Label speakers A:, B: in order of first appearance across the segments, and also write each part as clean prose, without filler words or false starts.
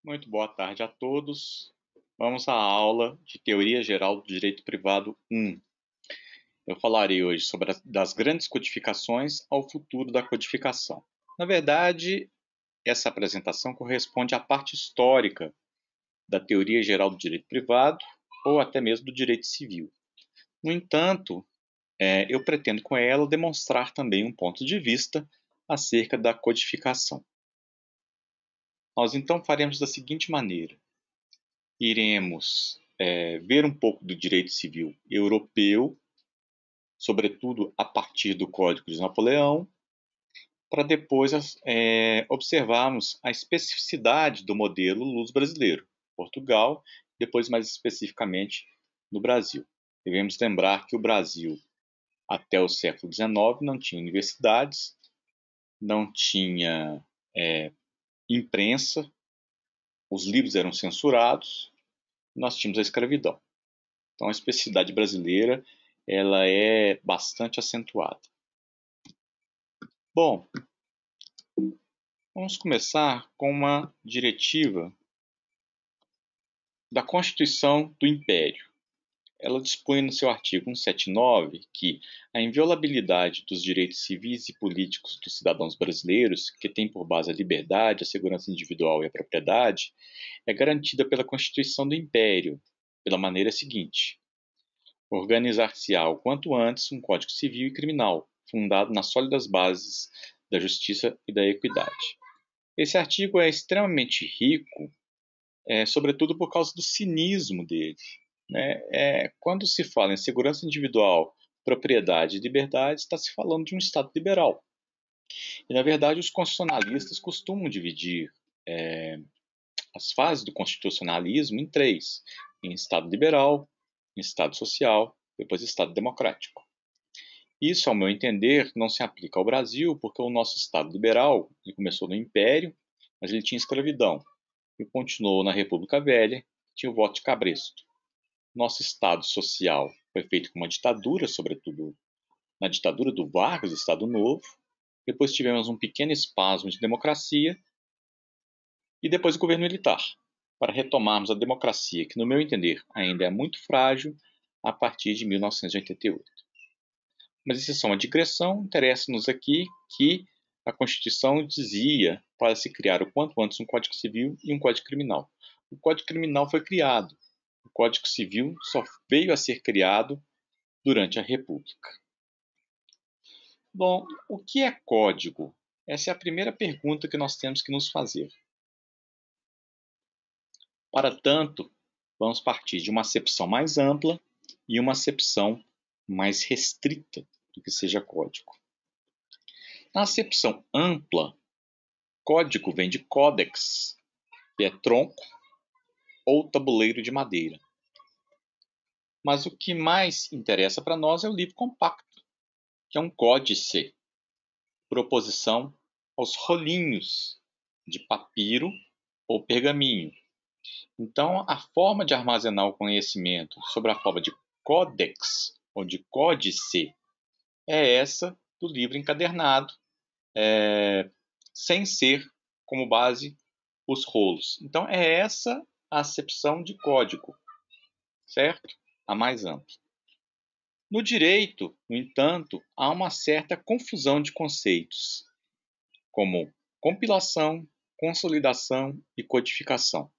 A: Muito boa tarde a todos. Vamos à aula de Teoria Geral do Direito Privado 1. Eu falarei hoje sobre das grandes codificações ao futuro da codificação. Na verdade, essa apresentação corresponde à parte histórica da Teoria Geral do Direito Privado ou até mesmo do Direito Civil. No entanto, eu pretendo com ela demonstrar também um ponto de vista acerca da codificação. Nós então faremos da seguinte maneira. Iremos ver um pouco do direito civil europeu, sobretudo a partir do Código de Napoleão, para depois observarmos a especificidade do modelo luz brasileiro, Portugal, depois mais especificamente no Brasil. Devemos lembrar que o Brasil, até o século XIX, não tinha universidades, não tinha imprensa, os livros eram censurados, nós tínhamos a escravidão. Então, a especificidade brasileira ela é bastante acentuada. Bom, vamos começar com uma diretiva da Constituição do Império. Ela dispõe no seu artigo 179 que a inviolabilidade dos direitos civis e políticos dos cidadãos brasileiros, que tem por base a liberdade, a segurança individual e a propriedade, é garantida pela Constituição do Império, pela maneira seguinte: organizar-se-á o quanto antes um Código Civil e Criminal, fundado nas sólidas bases da justiça e da equidade. Esse artigo é extremamente rico, sobretudo por causa do cinismo dele. Quando se fala em segurança individual, propriedade e liberdade, está se falando de um Estado liberal. E, na verdade, os constitucionalistas costumam dividir as fases do constitucionalismo em três: em Estado liberal, em Estado social, depois Estado democrático. Isso, ao meu entender, não se aplica ao Brasil, porque o nosso Estado liberal ele começou no Império, mas ele tinha escravidão, e continuou na República Velha, que tinha o voto de cabresto. Nosso Estado social foi feito com uma ditadura, sobretudo na ditadura do Vargas, Estado Novo. Depois tivemos um pequeno espasmo de democracia, e depois o governo militar, para retomarmos a democracia, que, no meu entender, ainda é muito frágil, a partir de 1988. Mas isso é só uma digressão. Interessa-nos aqui que a Constituição dizia para se criar o quanto antes um Código Civil e um Código Criminal. O Código Criminal foi criado. O Código Civil só veio a ser criado durante a República. Bom, o que é código? Essa é a primeira pergunta que nós temos que nos fazer. Para tanto, vamos partir de uma acepção mais ampla e uma acepção mais restrita do que seja código. Na acepção ampla, código vem de codex, que é tronco ou tabuleiro de madeira. Mas o que mais interessa para nós é o livro compacto, que é um códice, por oposição aos rolinhos de papiro ou pergaminho. Então, a forma de armazenar o conhecimento sob a forma de códex ou de códice é essa do livro encadernado, sem ser como base os rolos. Então, é essa a acepção de código, certo? A mais ampla. No direito, no entanto, há uma certa confusão de conceitos, como compilação, consolidação e codificação.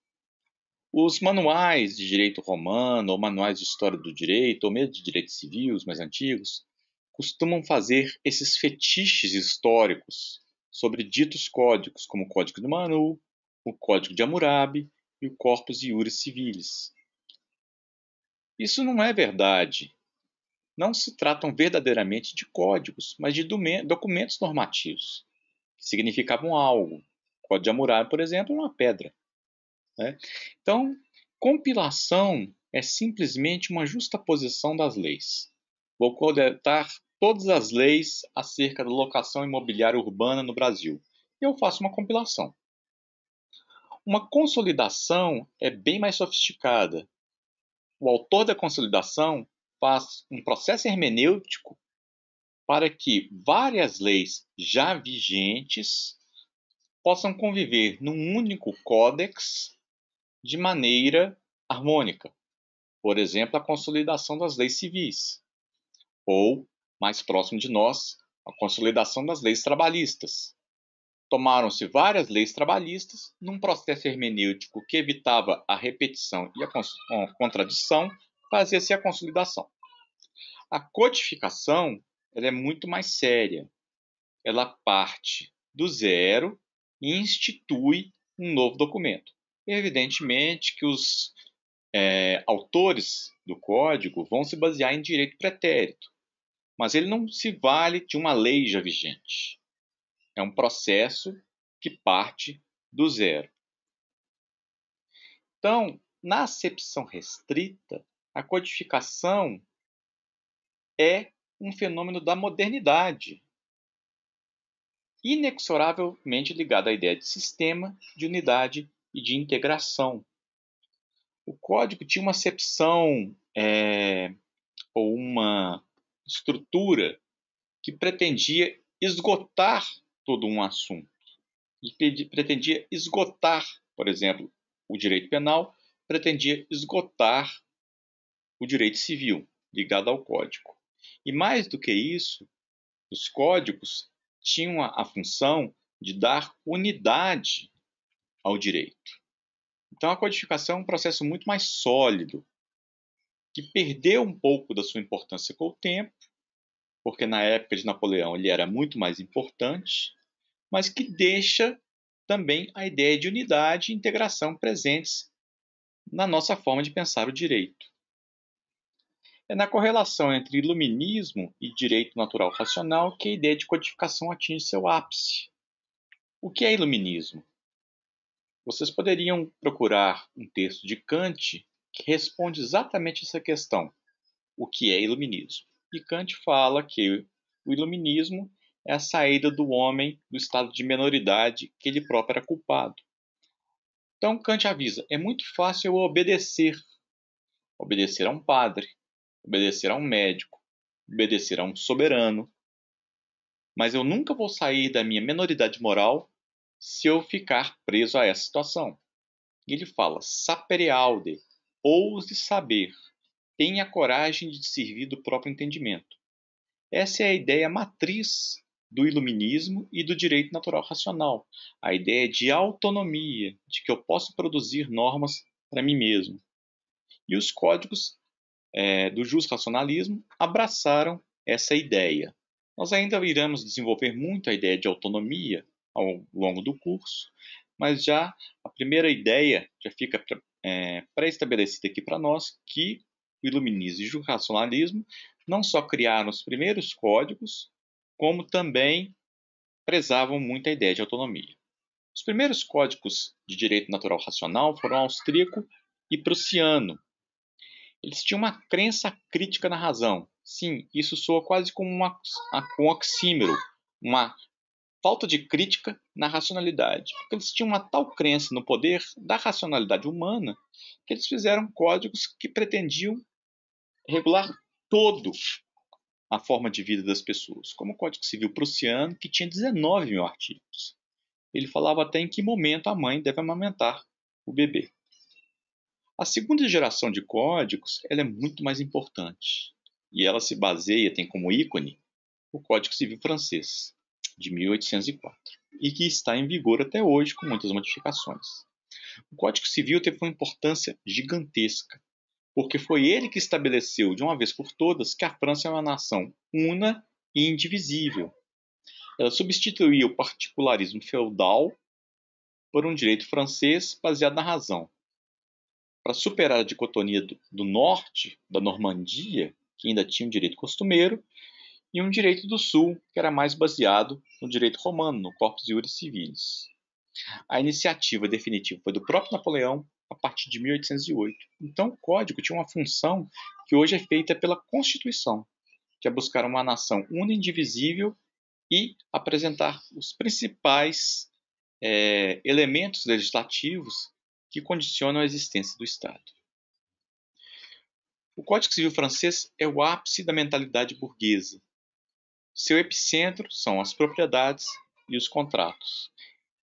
A: Os manuais de direito romano, ou manuais de história do direito, ou mesmo de direito civil, os mais antigos, costumam fazer esses fetiches históricos sobre ditos códigos, como o Código de Manu, o Código de Hammurabi e o Corpus Iuris Civilis. Isso não é verdade. Não se tratam verdadeiramente de códigos, mas de documentos normativos, que significavam algo. O Código de Hammurabi, por exemplo, é uma pedra. Então, compilação é simplesmente uma justaposição das leis. Vou coletar todas as leis acerca da locação imobiliária urbana no Brasil. E eu faço uma compilação. Uma consolidação é bem mais sofisticada. O autor da consolidação faz um processo hermenêutico para que várias leis já vigentes possam conviver num único códex de maneira harmônica. Por exemplo, a consolidação das leis civis, ou, mais próximo de nós, a consolidação das leis trabalhistas. Tomaram-se várias leis trabalhistas num processo hermenêutico que evitava a repetição e a contradição, fazia-se a consolidação. A codificação ela é muito mais séria. Ela parte do zero e institui um novo documento. Evidentemente que os autores do código vão se basear em direito pretérito, mas ele não se vale de uma lei já vigente. É um processo que parte do zero. Então, na acepção restrita, a codificação é um fenômeno da modernidade, inexoravelmente ligado à ideia de sistema, de unidade e de integração. O código tinha uma acepção ou uma estrutura que pretendia esgotar todo um assunto. E pretendia esgotar, por exemplo, o direito penal, pretendia esgotar o direito civil, ligado ao código. E mais do que isso, os códigos tinham a função de dar unidade ao direito. Então, a codificação é um processo muito mais sólido, que perdeu um pouco da sua importância com o tempo, porque na época de Napoleão ele era muito mais importante, mas que deixa também a ideia de unidade e integração presentes na nossa forma de pensar o direito. É na correlação entre iluminismo e direito natural racional que a ideia de codificação atinge seu ápice. O que é iluminismo? Vocês poderiam procurar um texto de Kant que responde exatamente essa questão. O que é iluminismo? E Kant fala que o iluminismo é a saída do homem do estado de menoridade que ele próprio era culpado. Então Kant avisa, é muito fácil eu obedecer a um padre, obedecer a um médico, obedecer a um soberano, mas eu nunca vou sair da minha menoridade moral se eu ficar preso a essa situação. E ele fala, sapere aude, ouse saber, tenha coragem de servir do próprio entendimento. Essa é a ideia matriz do iluminismo e do direito natural racional. A ideia de autonomia, de que eu posso produzir normas para mim mesmo. E os códigos do jusracionalismo abraçaram essa ideia. Nós ainda iremos desenvolver muito a ideia de autonomia ao longo do curso, mas já a primeira ideia já fica pré-estabelecida aqui para nós, que o iluminismo e o jusracionalismo não só criaram os primeiros códigos, como também prezavam muito a ideia de autonomia. Os primeiros códigos de direito natural racional foram austríaco e prussiano. Eles tinham uma crença crítica na razão. Sim, isso soa quase como um oxímoro, uma falta de crítica na racionalidade. Porque eles tinham uma tal crença no poder da racionalidade humana que eles fizeram códigos que pretendiam regular todo a forma de vida das pessoas, como o Código Civil prussiano, que tinha 19 mil artigos. Ele falava até em que momento a mãe deve amamentar o bebê. A segunda geração de códigos ela é muito mais importante, e ela se baseia, tem como ícone, o Código Civil francês, de 1804, e que está em vigor até hoje, com muitas modificações. O Código Civil teve uma importância gigantesca, porque foi ele que estabeleceu, de uma vez por todas, que a França é uma nação una e indivisível. Ela substituiu o particularismo feudal por um direito francês baseado na razão. Para superar a dicotomia do norte, da Normandia, que ainda tinha um direito costumeiro, e um direito do sul, que era mais baseado no direito romano, no Corpus Iuris Civilis. A iniciativa definitiva foi do próprio Napoleão, a partir de 1808. Então, o código tinha uma função que hoje é feita pela Constituição, que é buscar uma nação una e indivisível e apresentar os principais elementos legislativos que condicionam a existência do Estado. O Código Civil francês é o ápice da mentalidade burguesa. Seu epicentro são as propriedades e os contratos.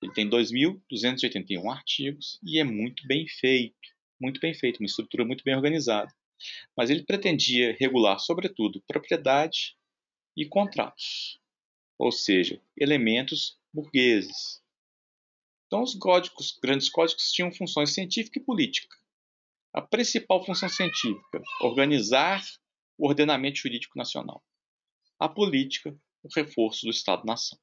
A: Ele tem 2.281 artigos e é muito bem feito, uma estrutura muito bem organizada. Mas ele pretendia regular, sobretudo, propriedade e contratos, ou seja, elementos burgueses. Então, os grandes códigos, tinham funções científica e política. A principal função científica, organizar o ordenamento jurídico nacional. A política, o reforço do Estado-nação.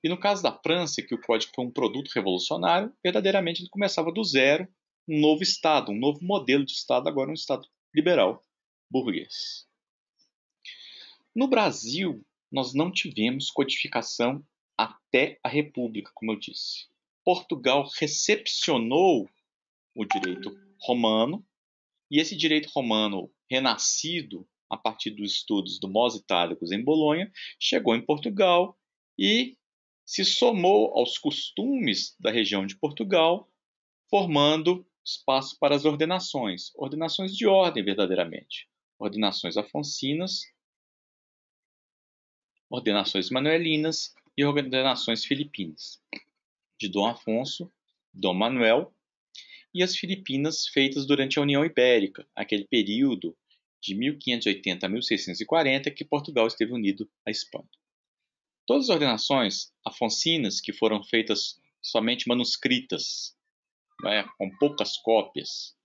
A: E no caso da França, que o código foi um produto revolucionário, verdadeiramente ele começava do zero, um novo Estado, um novo modelo de Estado, agora um Estado liberal, burguês. No Brasil, nós não tivemos codificação até a República, como eu disse. Portugal recepcionou o direito romano, e esse direito romano renascido a partir dos estudos do Mós Itálicos em Bolonha, chegou em Portugal e se somou aos costumes da região de Portugal, formando espaço para as ordenações de ordem verdadeiramente, ordenações afonsinas, ordenações manuelinas e ordenações filipinas, de Dom Afonso, Dom Manuel, e as Filipinas feitas durante a União Ibérica, aquele período de 1580 a 1640 que Portugal esteve unido à Espanha. Todas as ordenações afonsinas, que foram feitas somente manuscritas, com poucas cópias,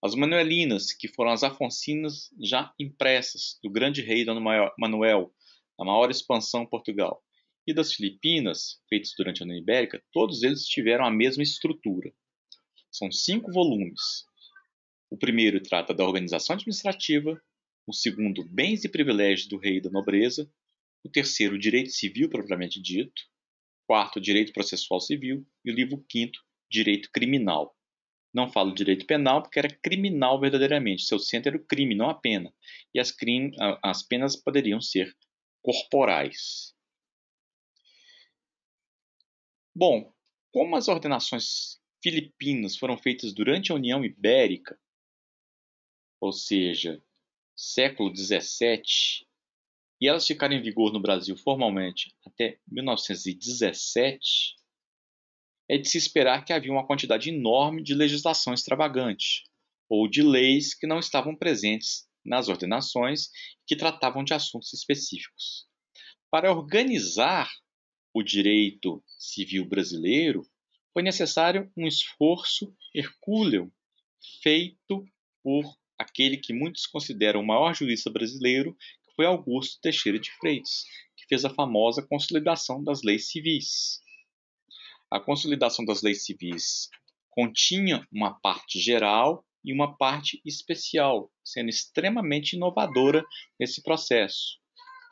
A: as manuelinas, que foram as afonsinas já impressas do grande rei Dom Manuel, a maior expansão em Portugal, e das Filipinas, feitas durante a União Ibérica, todos eles tiveram a mesma estrutura. São 5 volumes. O primeiro trata da organização administrativa, o segundo, bens e privilégios do rei e da nobreza, o terceiro, direito civil propriamente dito, o quarto, direito processual civil, e o livro quinto, direito criminal. Não falo direito penal porque era criminal verdadeiramente, seu centro era o crime, não a pena, e as penas poderiam ser corporais. Bom, como as ordenações filipinas foram feitas durante a União Ibérica, ou seja, século XVII, e elas ficaram em vigor no Brasil formalmente até 1917, é de se esperar que havia uma quantidade enorme de legislação extravagante, ou de leis que não estavam presentes nas ordenações que tratavam de assuntos específicos. Para organizar o direito civil brasileiro, foi necessário um esforço hercúleo feito por aquele que muitos consideram o maior jurista brasileiro, que foi Augusto Teixeira de Freitas, que fez a famosa Consolidação das Leis Civis. A Consolidação das Leis Civis continha uma parte geral e uma parte especial, sendo extremamente inovadora nesse processo.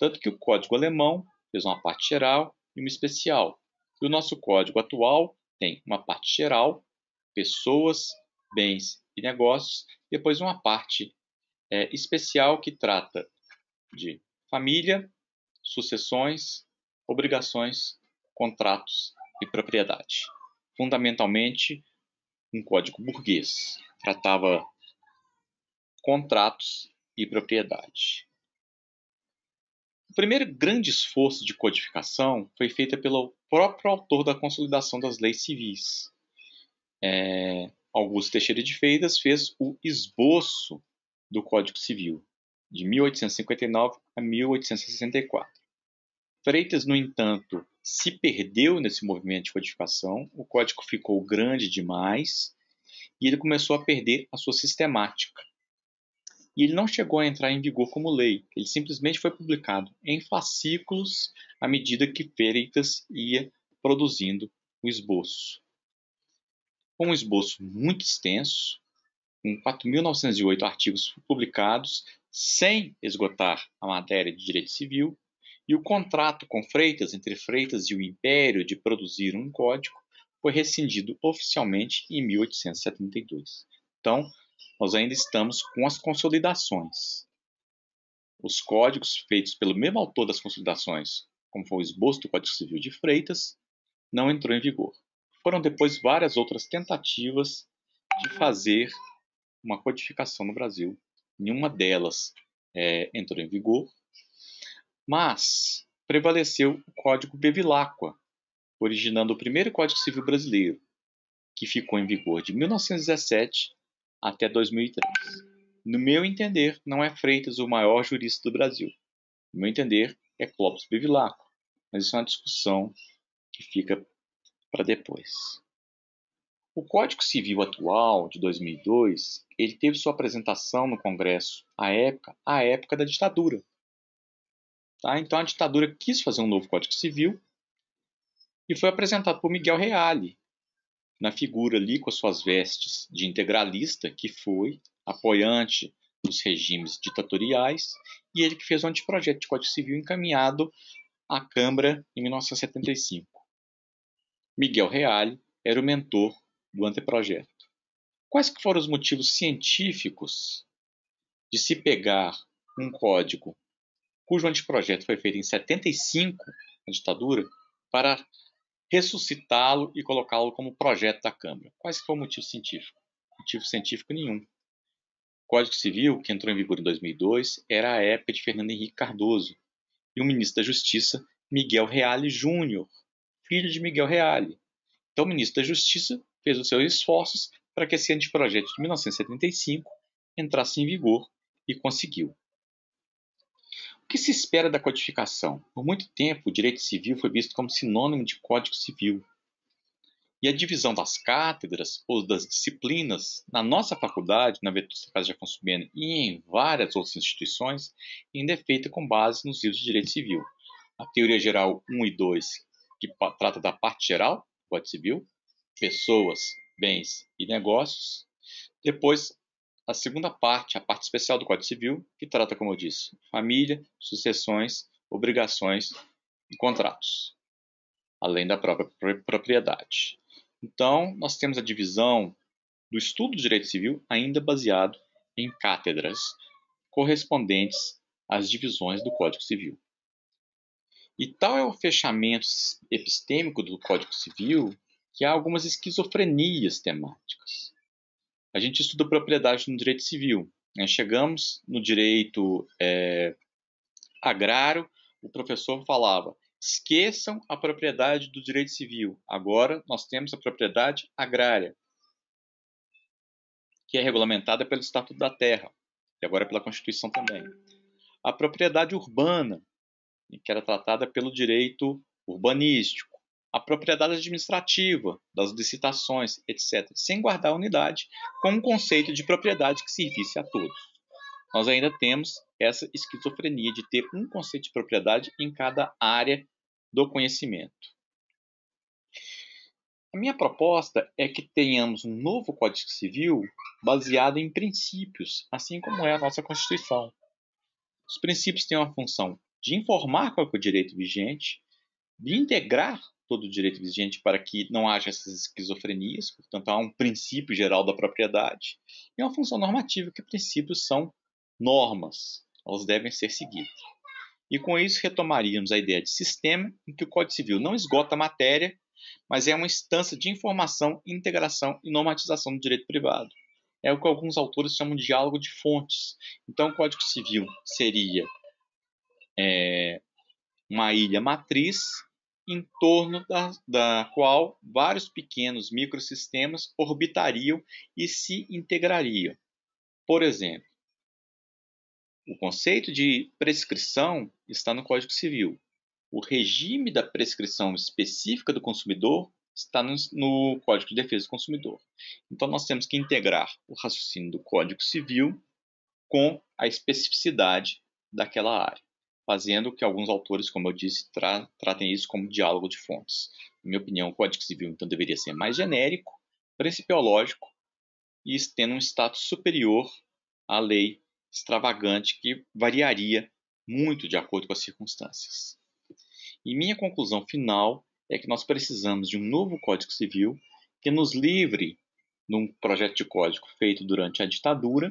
A: Tanto que o Código Alemão fez uma parte geral e uma especial. E o nosso Código atual tem uma parte geral, pessoas, bens e negócios, e depois uma parte especial que trata de família, sucessões, obrigações, contratos e propriedade. Fundamentalmente, um código burguês. Tratava contratos e propriedade. O primeiro grande esforço de codificação foi feito pelo próprio autor da Consolidação das Leis Civis. Augusto Teixeira de Freitas fez o esboço do Código Civil, de 1859 a 1864. Freitas, no entanto, se perdeu nesse movimento de codificação, o código ficou grande demais e ele começou a perder a sua sistemática. E ele não chegou a entrar em vigor como lei, ele simplesmente foi publicado em fascículos à medida que Freitas ia produzindo o esboço. Um esboço muito extenso, com 4.908 artigos publicados, sem esgotar a matéria de direito civil, e o contrato com Freitas, entre Freitas e o Império, de produzir um código, foi rescindido oficialmente em 1872. Então, nós ainda estamos com as consolidações. Os códigos feitos pelo mesmo autor das consolidações, como foi o esboço do Código Civil de Freitas, não entrou em vigor. Foram depois várias outras tentativas de fazer uma codificação no Brasil. Nenhuma delas entrou em vigor, mas prevaleceu o Código Bevilacqua, originando o primeiro Código Civil brasileiro, que ficou em vigor de 1917 até 2003. No meu entender, não é Freitas o maior jurista do Brasil. No meu entender, é Clóvis Bevilacqua, mas isso é uma discussão que fica para depois. O Código Civil atual, de 2002, ele teve sua apresentação no Congresso à época da ditadura. Tá? Então a ditadura quis fazer um novo Código Civil e foi apresentado por Miguel Reale, na figura ali com as suas vestes de integralista, que foi apoiante dos regimes ditatoriais, e ele que fez um anteprojeto de Código Civil encaminhado à Câmara em 1975. Miguel Reale era o mentor do anteprojeto. Quais que foram os motivos científicos de se pegar um código cujo anteprojeto foi feito em 75, na ditadura, para ressuscitá-lo e colocá-lo como projeto da Câmara? Quais que foi o motivo científico? Motivo científico nenhum. O Código Civil, que entrou em vigor em 2002, era a época de Fernando Henrique Cardoso e o ministro da Justiça, Miguel Reale Júnior, filho de Miguel Reale. Então, o ministro da Justiça fez os seus esforços para que esse anteprojeto de 1975 entrasse em vigor e conseguiu. O que se espera da codificação? Por muito tempo, o direito civil foi visto como sinônimo de Código Civil. E a divisão das cátedras ou das disciplinas na nossa faculdade, na Vetusta Casa de Afonso Pena e em várias outras instituições, ainda é feita com base nos livros de direito civil. A Teoria Geral 1 e 2, que trata da parte geral do Código Civil, pessoas, bens e negócios. Depois, a segunda parte, a parte especial do Código Civil, que trata, como eu disse, família, sucessões, obrigações e contratos, além da própria propriedade. Então, nós temos a divisão do estudo do direito civil ainda baseado em cátedras correspondentes às divisões do Código Civil. E tal é o fechamento epistêmico do Código Civil que há algumas esquizofrenias temáticas. A gente estuda propriedade no direito civil. Chegamos no direito agrário, o professor falava: esqueçam a propriedade do direito civil. Agora nós temos a propriedade agrária, que é regulamentada pelo Estatuto da Terra, e agora pela Constituição também. A propriedade urbana, que era tratada pelo direito urbanístico. A propriedade administrativa, das licitações, etc., sem guardar a unidade, com um conceito de propriedade que servisse a todos. Nós ainda temos essa esquizofrenia de ter um conceito de propriedade em cada área do conhecimento. A minha proposta é que tenhamos um novo Código Civil baseado em princípios, assim como é a nossa Constituição. Os princípios têm uma função de informar qual é o direito vigente, de integrar todo o direito vigente para que não haja essas esquizofrenias, portanto, há um princípio geral da propriedade, e uma função normativa, que princípios são normas, elas devem ser seguidas. E com isso retomaríamos a ideia de sistema, em que o Código Civil não esgota a matéria, mas é uma instância de informação, integração e normatização do direito privado. É o que alguns autores chamam de diálogo de fontes. Então, o Código Civil seria uma ilha matriz em torno da qual vários pequenos microsistemas orbitariam e se integrariam. Por exemplo, o conceito de prescrição está no Código Civil. O regime da prescrição específica do consumidor está no Código de Defesa do Consumidor. Então, nós temos que integrar o raciocínio do Código Civil com a especificidade daquela área, fazendo que alguns autores, como eu disse, tratem isso como diálogo de fontes. Na minha opinião, o Código Civil, então, deveria ser mais genérico, principiológico e tendo um status superior à lei extravagante, que variaria muito de acordo com as circunstâncias. E minha conclusão final é que nós precisamos de um novo Código Civil que nos livre de um projeto de código feito durante a ditadura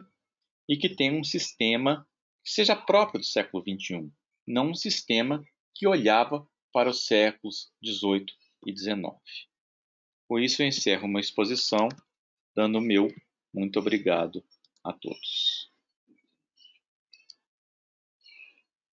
A: e que tenha um sistema que seja próprio do século XXI, não um sistema que olhava para os séculos XVIII e XIX. Com isso, eu encerro uma exposição, dando o meu muito obrigado a todos.